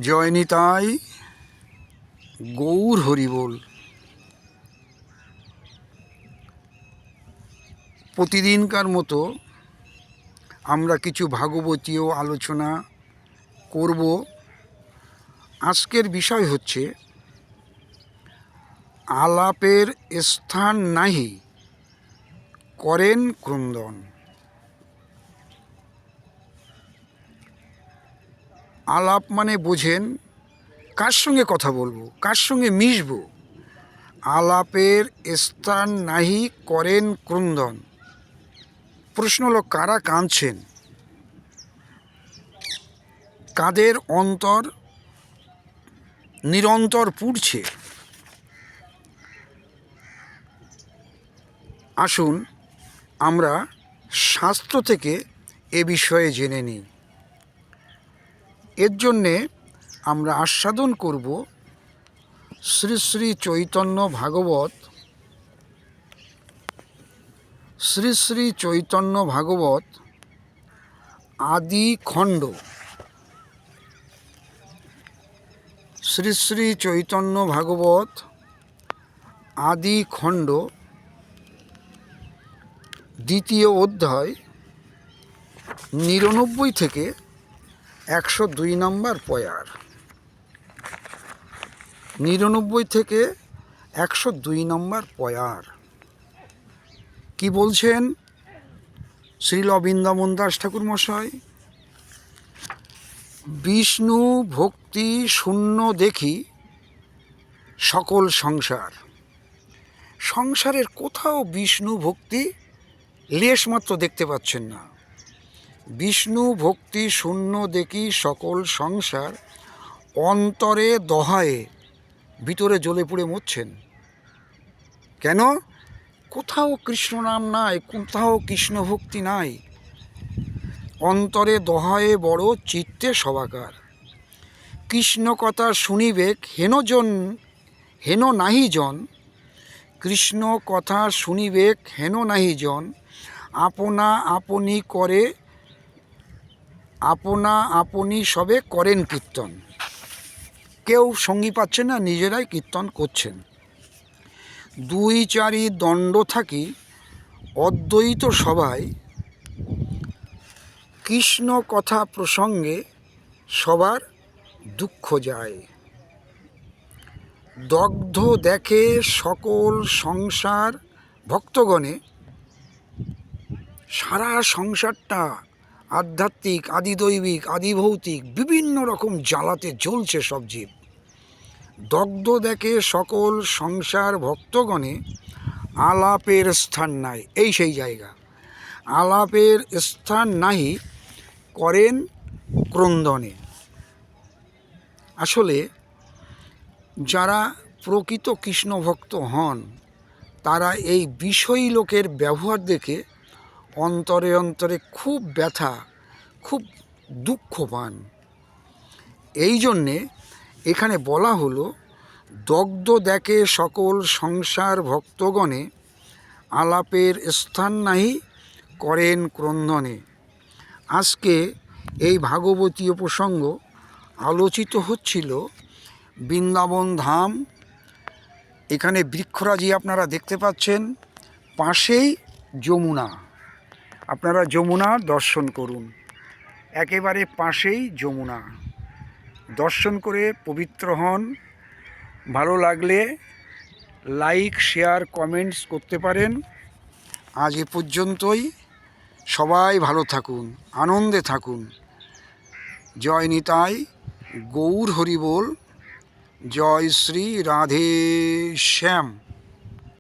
জয় নিতাই, গৌর হরিবোল। প্রতিদিনকার মতো আমরা কিছু ভাগবতীয় আলোচনা করব। আজকের বিষয় হচ্ছে আলাপের স্থান নাহি করেন ক্রন্দন। আলাপ মানে বোঝেন কার সঙ্গে কথা বলবো, কার সঙ্গে মিশবো। আলাপের স্থান নাহি করেন ক্রন্দন। প্রশ্ন হলো, কারা কাঁদছেন, কাদের অন্তর নিরন্তর পুড়ছে। আসুন আমরা শাস্ত্র থেকে এ বিষয়ে জেনে নিই। এর জন্যে আমরা আস্বাদন করব শ্রী শ্রী চৈতন্য ভাগবত, শ্রী শ্রী চৈতন্য ভাগবত আদি খণ্ড, শ্রী শ্রী চৈতন্য ভাগবত আদি খণ্ড দ্বিতীয় অধ্যায় 99 থেকে 102 নম্বর পয়ার। 99 থেকে 102 নম্বর পয়ার কি বলছেন শ্রীল বৃন্দাবন দাস ঠাকুর মশাই? বিষ্ণু ভক্তি শূন্য দেখি সকল সংসার। সংসারের কোথাও বিষ্ণু ভক্তি লেশমাত্র দেখতে পাচ্ছেন না। বিষ্ণু ভক্তি শূন্য দেখি সকল সংসার, অন্তরে দহায়ে ভিতরে জ্বলে পুড়ে মরছেন। কেন? কোথাও কৃষ্ণ নাম নাই, কোথাও কৃষ্ণ ভক্তি নাই। অন্তরে দহায়ে বড়, চিত্তে সবাকার। কৃষ্ণ কথা শুনিবেক হেন নাহি জন। কৃষ্ণ কথা শুনিবেক হেন নাহি জন। আপনা আপনি করে, আপনা আপনি সবে করেন কীর্তন। কেউ সঙ্গী পাচ্ছে না, নিজেরাই কীর্তন করছেন। দুই চারি দণ্ড থাকি অদ্বৈত সভায়, কৃষ্ণ কথা প্রসঙ্গে সবার দুঃখ যায়। দগ্ধ দেখে সকল সংসার ভক্তগণে। সারা সংসারটা আধ্যাত্মিক, আদিদৈবিক, আদিভৌতিক বিভিন্ন রকম জ্বালাতে জ্বলছে সব জীব। দগ্ধ দেখে সকল সংসার ভক্তগণে, আলাপের স্থান নাই। এই সেই জায়গা, আলাপের স্থান নাহি করেন ক্রন্দনে। আসলে যারা প্রকৃত কৃষ্ণ ভক্ত হন তারা এই বিষয়ী লোকের ব্যবহার দেখে অন্তরে অন্তরে খুব ব্যথা, খুব দুঃখ পান। এই জন্যে এখানে বলা হলো, দগ্ধ দেখে সকল সংসার ভক্তগণে, আলাপের স্থান নাহি করেন ক্রন্দনে। আজকে এই ভাগবতীয় প্রসঙ্গ আলোচিত হচ্ছিল বৃন্দাবন ধাম। এখানে বৃক্ষরাজি আপনারা দেখতে পাচ্ছেন, পাশেই যমুনা। আপনারা যমুনা দর্শন করুন, একেবারে পাশেই যমুনা। দর্শন করে পবিত্র হন। ভালো লাগলে লাইক, শেয়ার, কমেন্টস করতে পারেন। আজ এ পর্যন্তই। সবাই ভালো থাকুন, আনন্দে থাকুন। জয় নিতাই, গৌর হরিবোল। জয় শ্রী রাধে শ্যাম।